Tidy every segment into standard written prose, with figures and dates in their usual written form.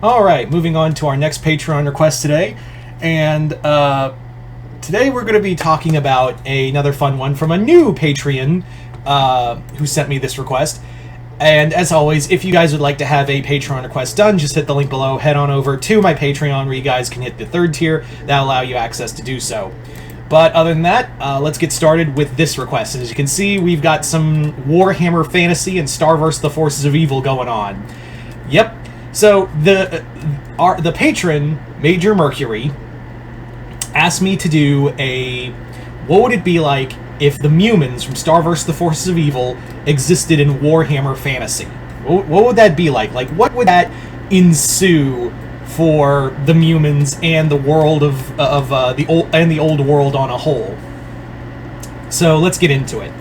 Alright, moving on to our next Patreon request today. And today we're going to be talking about another fun one from a new Patreon who sent me this request. And as always, if you guys would like to have a Patreon request done, just hit the link below, head on over to my Patreon where you guys can hit the third tier. That'll allow you access to do so. But other than that, let's get started with this request. As you can see, we've got some Warhammer Fantasy and Star vs. the Forces of Evil going on. Yep. So the patron, Major Mercury, asked me to do a... What would it be like if the Mewmins from Star vs. the Forces of Evil existed in Warhammer Fantasy? What would that be like? Like, what would that ensue for the Mewmins and the world of the old world on a whole? So let's get into it.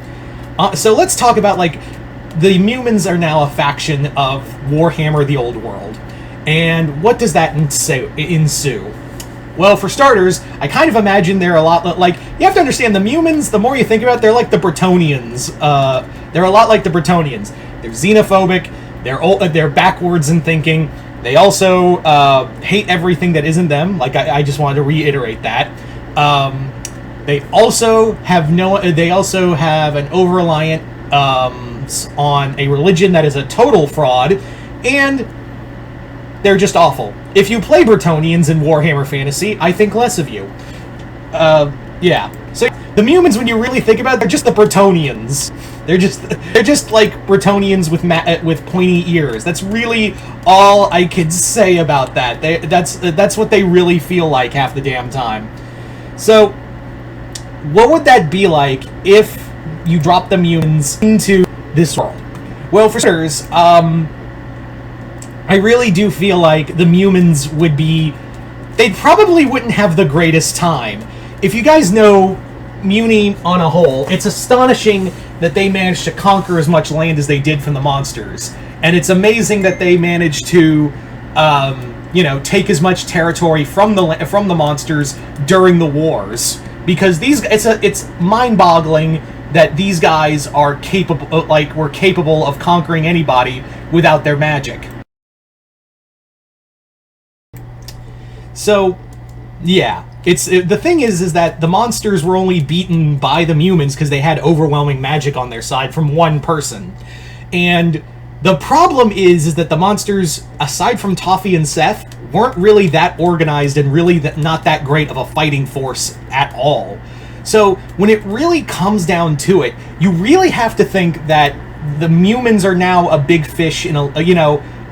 So let's talk about, like, the Mewmins are now a faction of Warhammer the Old World. And what does that ensue? Well, for starters, I kind of imagine they're a lot like... You have to understand, the Mewmins, the more you think about it, they're like the Bretonnians. They're a lot like the Bretonnians. They're xenophobic, they're backwards in thinking. They also hate everything that isn't them. Like, I just wanted to reiterate that. They also have an over-reliant on a religion that is a total fraud, and they're just awful. If you play Bretonnians in Warhammer Fantasy, I think less of you. Yeah. So the Mewmins, when you really think about it, they're just the Bretonnians. They're just like Bretonnians with pointy ears. That's really all I could say about that. That's what they really feel like half the damn time. So, what would that be like if you drop the Mewmins into this world? Well, for starters, I really do feel like the Mewmins would be... They probably wouldn't have the greatest time. If you guys know Mewni on a whole, it's astonishing that they managed to conquer as much land as they did from the monsters. And it's amazing that they managed to, take as much territory from the monsters during the wars. Because it's mind-boggling that these guys are were capable of conquering anybody without their magic. So, yeah, the thing is that the monsters were only beaten by the Mewmins because they had overwhelming magic on their side from one person. And the problem is that the monsters, aside from Toffee and Seth, weren't really that organized and really not that great of a fighting force at all. So, when it really comes down to it, you really have to think that the Mewmins are now a big fish in a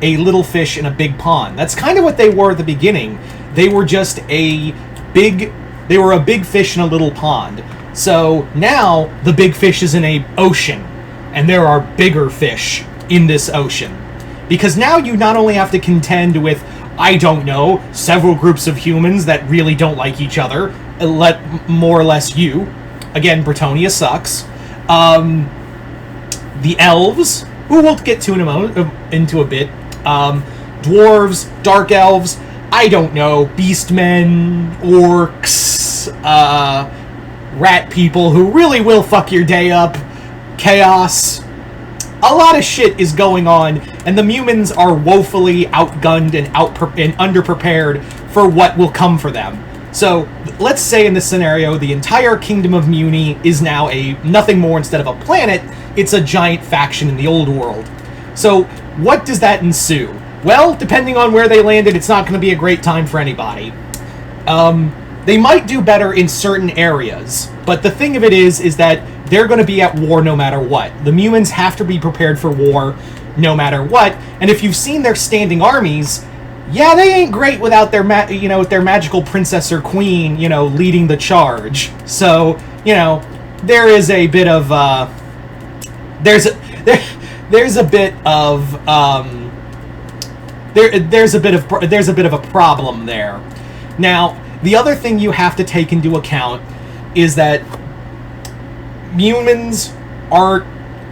little fish in a big pond. That's kind of what they were at the beginning. They were just a big fish in a little pond. So now the big fish is in a ocean, and there are bigger fish in this ocean. Because now you not only have to contend with, I don't know, several groups of humans that really don't like each other, more or less you. Again, Bretonnia sucks. The elves, who we'll get to into a bit. Dwarves, dark elves, I don't know, beastmen, orcs, rat people who really will fuck your day up, chaos. A lot of shit is going on, and the Mewmins are woefully outgunned and underprepared for what will come for them. So, let's say in this scenario, the entire kingdom of Mewni is now nothing more instead of a planet, it's a giant faction in the old world. So, what does that ensue? Well, depending on where they landed, it's not going to be a great time for anybody. They might do better in certain areas, but the thing of it is that they're going to be at war no matter what. The Mewmins have to be prepared for war no matter what, and if you've seen their standing armies, yeah, they ain't great without their with their magical princess or queen, leading the charge. So, there is a bit of there's a bit of a problem there. Now, the other thing you have to take into account is that Mewmins aren't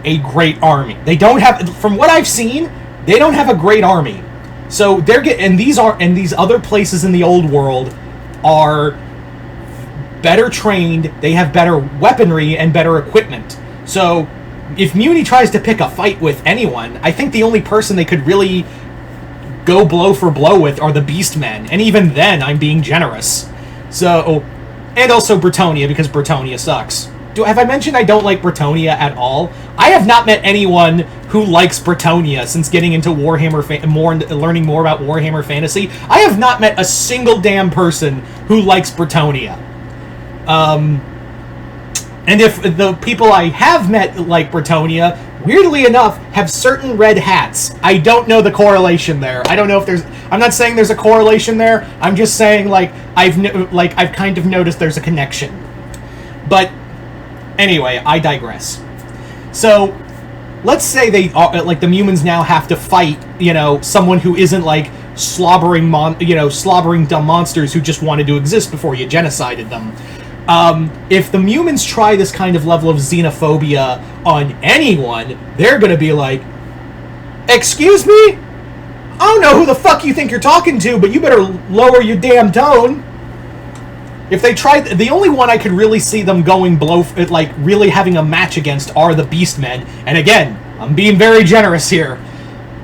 a great army. They don't have, from what I've seen, they don't have a great army. So these other places in the old world are better trained, they have better weaponry and better equipment. So if Mewni tries to pick a fight with anyone, I think the only person they could really go blow for blow with are the Beastmen, and even then, I'm being generous. So, and also Bretonnia, because Bretonnia sucks. Have I mentioned I don't like Bretonnia at all? I have not met anyone who likes Bretonnia since getting into Warhammer, learning more about Warhammer Fantasy. I have not met a single damn person who likes Bretonnia. And if the people I have met like Bretonnia, weirdly enough, have certain red hats. I don't know the correlation there. I don't know if there's... I'm not saying there's a correlation there. I'm just saying, like, I've kind of noticed there's a connection. But anyway, I digress. So, let's say they are, like, the Mewmans now have to fight, you know, someone who isn't, like, slobbering dumb monsters who just wanted to exist before you genocided them. If the Mewmans try this kind of level of xenophobia on anyone, they're gonna be like, excuse me? I don't know who the fuck you think you're talking to, but you better lower your damn tone. If they try... The only one I could really see them going like, really having a match against are the Beastmen. And again, I'm being very generous here.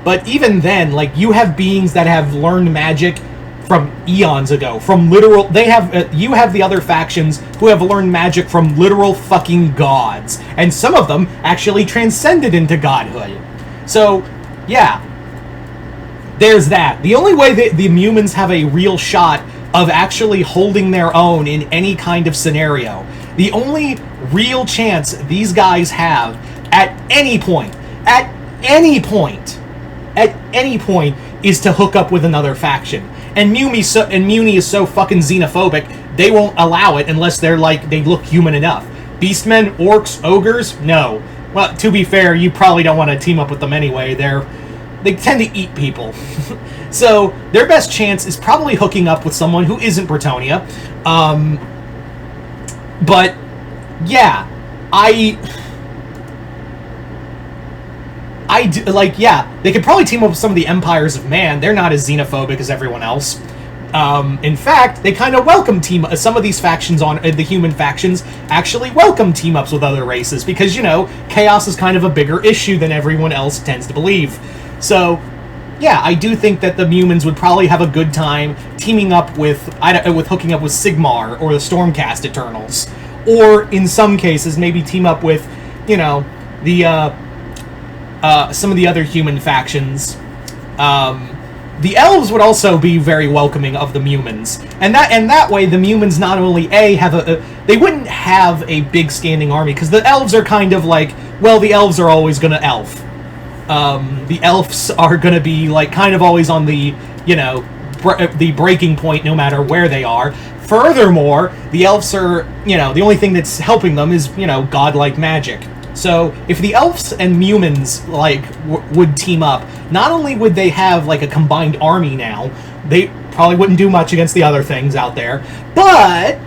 But even then, like, you have beings that have learned magic from eons ago. From literal... They have... you have the other factions who have learned magic from literal fucking gods. And some of them actually transcended into godhood. So, yeah. There's that. The only way the Mewmans have a real shot of actually holding their own in any kind of scenario, the only real chance these guys have at any point, is to hook up with another faction. And Mewni is so fucking xenophobic, they won't allow it unless they're like, they look human enough. Beastmen, orcs, ogres, no. Well, to be fair, you probably don't want to team up with them anyway. They tend to eat people. So, their best chance is probably hooking up with someone who isn't Bretonnia. But, yeah. They could probably team up with some of the Empires of Man. They're not as xenophobic as everyone else. In fact, they kind of welcome some of these factions the human factions actually welcome team-ups with other races because, you know, chaos is kind of a bigger issue than everyone else tends to believe. So, yeah, I do think that the Mewmans would probably have a good time teaming up with hooking up with Sigmar or the Stormcast Eternals. Or, in some cases, maybe team up with, you know, the, some of the other human factions. The Elves would also be very welcoming of the Mewmans. And that way, the Mewmans not only, they wouldn't have a big standing army, because the Elves are kind of like, well, the Elves are always gonna elf. The Elves are gonna be, like, kind of always on the, you know, the breaking point no matter where they are. Furthermore, the Elves are, you know, the only thing that's helping them is, you know, godlike magic. So, if the Elves and Mewmans, like, would team up, not only would they have, like, a combined army now, they probably wouldn't do much against the other things out there, but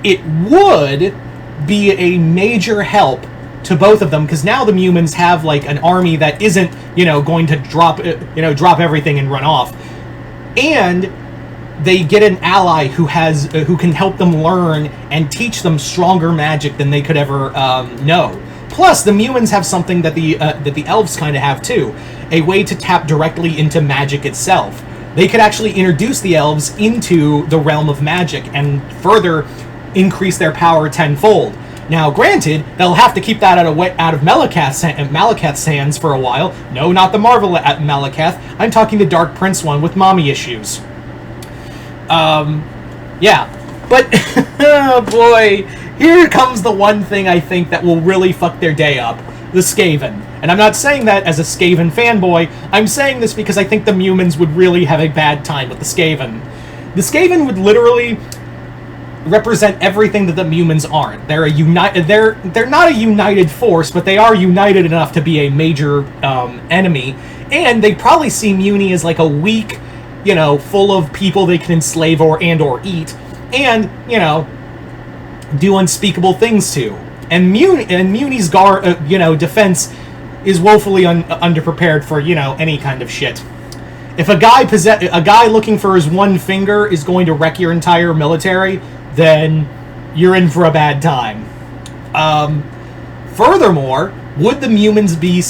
it would be a major help to both of them, because now the Mewmans have, like, an army that isn't, you know, going to drop everything and run off. And they get an ally who can help them learn and teach them stronger magic than they could ever know. Plus, the Mewmans have something that the Elves kind of have too, a way to tap directly into magic itself. They could actually introduce the Elves into the realm of magic and further increase their power tenfold. Now, granted, they'll have to keep that out of Malakath's hands for a while. No, not the Marvel at Malakath. I'm talking the Dark Prince one with mommy issues. Yeah. But, oh boy, here comes the one thing I think that will really fuck their day up. The Skaven. And I'm not saying that as a Skaven fanboy. I'm saying this because I think the Mewmans would really have a bad time with the Skaven. The Skaven would literally represent everything that the Mewmans aren't. They're they're not a united force, but they are united enough to be a major enemy. And they probably see Mewni as like a weak, you know, full of people they can enslave or eat, and, you know, do unspeakable things to. And Mewni's defense is woefully underprepared for, you know, any kind of shit. If a guy looking for his one finger is going to wreck your entire military, then you're in for a bad time. Furthermore, would the Mewmans be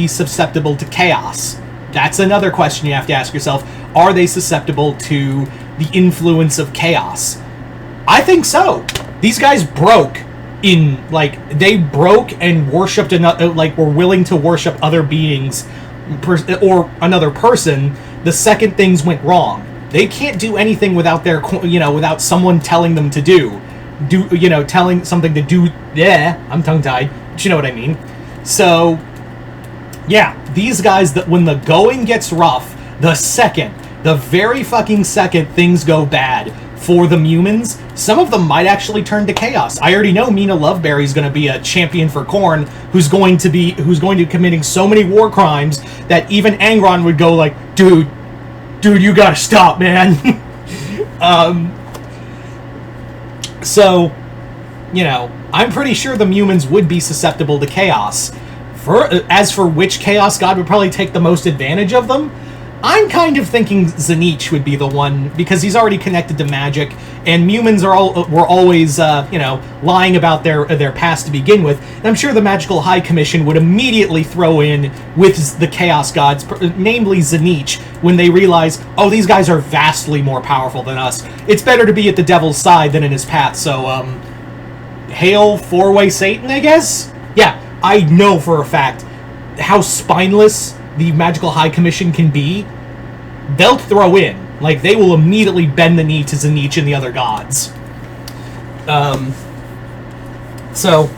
susceptible to chaos? that's another question you have to ask yourself. Are they susceptible to the influence of chaos? I think so. These guys broke they broke and worshipped another, were willing to worship other beings or another person the second things went wrong. They can't do anything without without someone telling them to telling something to do. Yeah, I'm tongue-tied, but you know what I mean. So, yeah, these guys, that when the going gets rough, the very fucking second things go bad for the Mewmans, some of them might actually turn to chaos. I already know Mina Loveberry's going to be a champion for Khorne, who's going to be committing so many war crimes that even Angron would go like, dude, you gotta stop, man. So, I'm pretty sure the Mewmans would be susceptible to chaos. As for which chaos god would probably take the most advantage of them, I'm kind of thinking Tzeentch would be the one, because he's already connected to magic, and Mewmans were always, lying about their past to begin with. And I'm sure the Magical High Commission would immediately throw in with the Chaos Gods, namely Tzeentch, when they realize, oh, these guys are vastly more powerful than us. It's better to be at the devil's side than in his path, so, hail four-way Satan, I guess? Yeah, I know for a fact how spineless the Magical High Commission can be. They'll throw in. They will immediately bend the knee to Tzeentch and the other gods. So,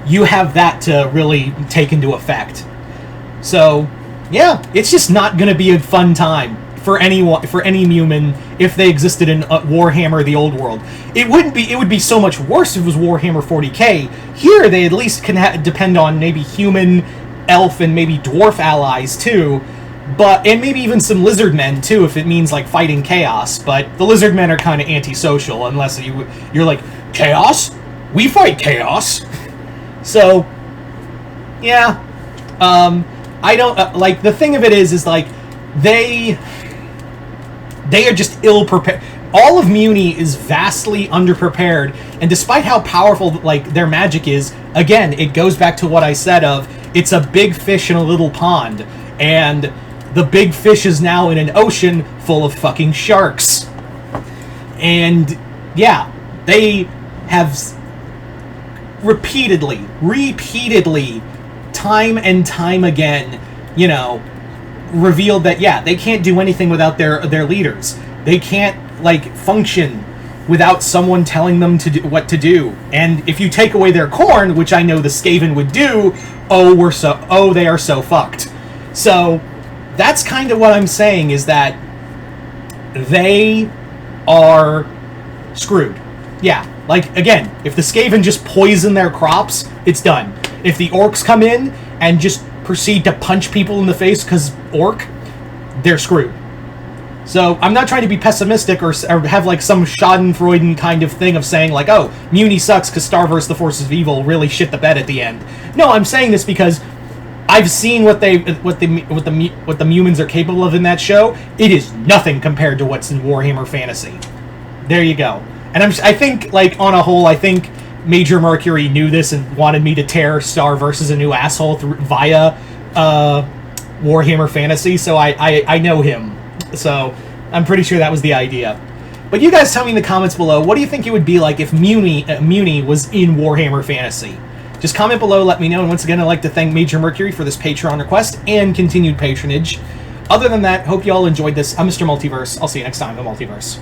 you have that to really take into effect. So, yeah, it's just not going to be a fun time for any Mewman if they existed in Warhammer the Old World. It would be so much worse if it was Warhammer 40k. Here, they at least can depend on maybe human, elf, and maybe dwarf allies too, and maybe even some lizard men too, if it means fighting chaos. But the lizard men are kind of antisocial unless you're like, chaos? We fight chaos. So, yeah, I don't the thing of it is they are just ill prepared. All of Mewni is vastly underprepared, and despite how powerful their magic is, again, it goes back to what I said of, it's a big fish in a little pond, and the big fish is now in an ocean full of fucking sharks. And, yeah, they have repeatedly, time and time again, revealed that, yeah, they can't do anything without their leaders. They can't, function without someone telling them what to do. And if you take away their Khorne, which I know the Skaven would do, they are so fucked. So that's kind of what I'm saying, is that they are screwed. Yeah, again, if the Skaven just poison their crops, it's done. If the orcs come in and just proceed to punch people in the face because orc, they're screwed. So, I'm not trying to be pessimistic or have, some schadenfreude kind of thing of saying, oh, Mewni sucks because Starverse, the Forces of Evil, really shit the bed at the end. No, I'm saying this because I've seen what the Mewmans are capable of in that show. It is nothing compared to what's in Warhammer Fantasy. There you go. And I think, on a whole, I think Major Mercury knew this and wanted me to tear Starverse as a new asshole via Warhammer Fantasy, so I know him. So, I'm pretty sure that was the idea. But you guys tell me in the comments below, what do you think it would be like if Mewni was in Warhammer Fantasy? Just comment below, let me know, and once again, I'd like to thank Major Mercury for this Patreon request and continued patronage. Other than that, hope you all enjoyed this. I'm Mr. Multiverse. I'll see you next time in the Multiverse.